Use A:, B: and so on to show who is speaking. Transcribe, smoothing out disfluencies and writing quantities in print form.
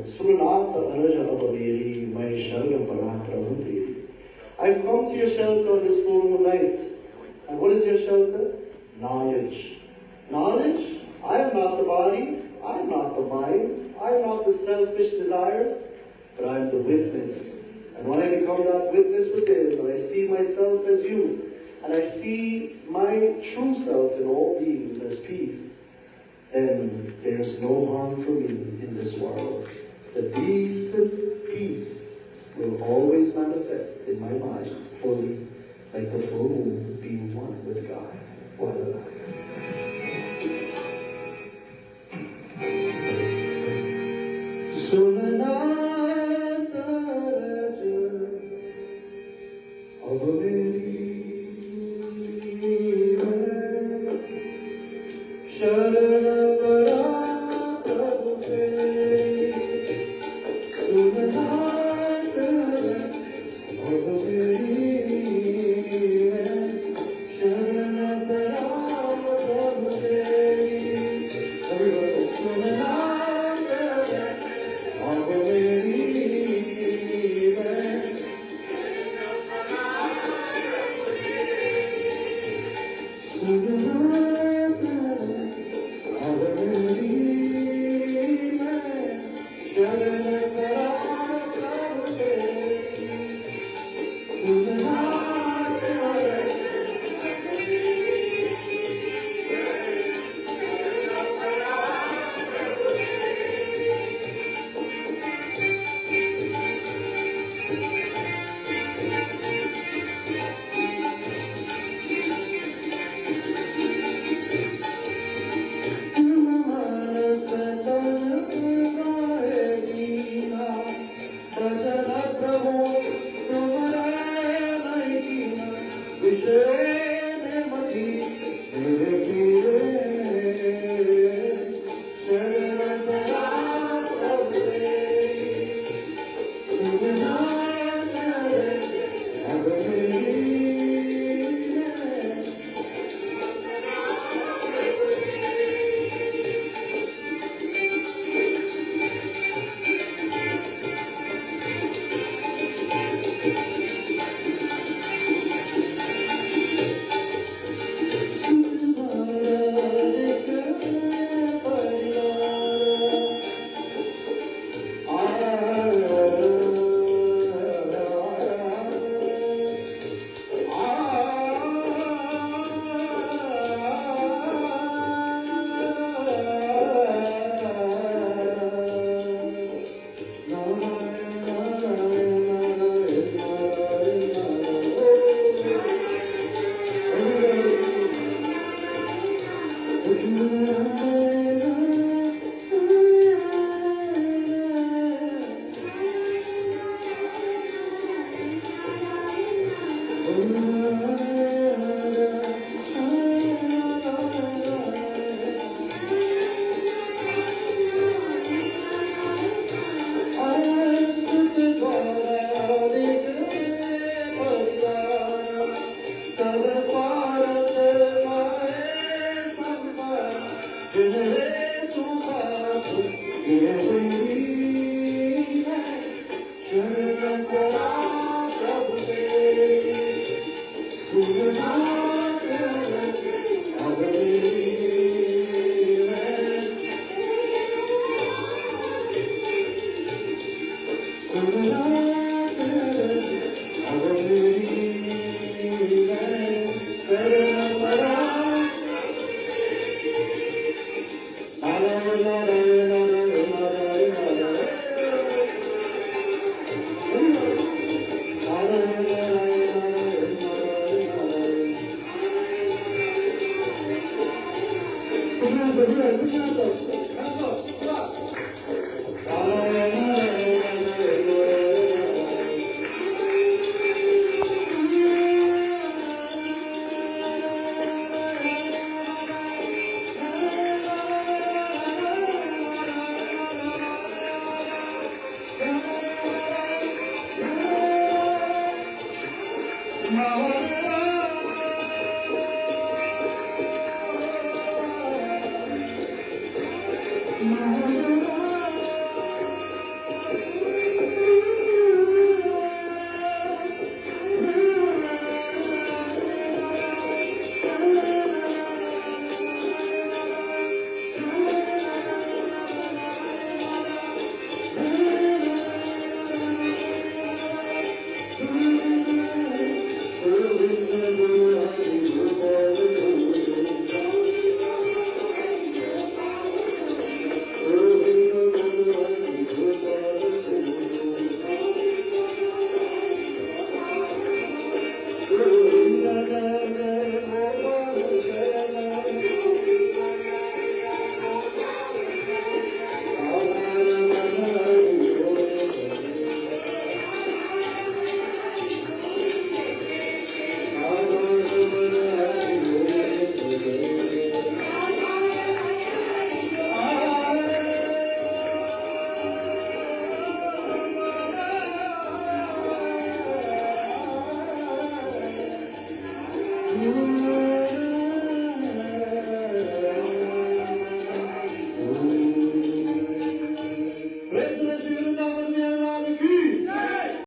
A: Sunanata Araja Abaveri, my Sharanam Paraprabhuti. I've come to your shelter on this full night. And what is your shelter? Knowledge. Knowledge? I am not the body, I am not the mind, I am not the selfish desires, but I am the witness. And when I become that witness within, and I see myself as you, and I see my true self in all beings as peace, then there's no harm for me in this world. The decent peace will always manifest in my mind fully, like the full moon being one with God while alive. Sunanata Raja Abhaveri Sharana Paraprabhuti Sunanata Abhaveri Sharana Paraprabhuti. Everybody, Sunanata Abhaveri
B: You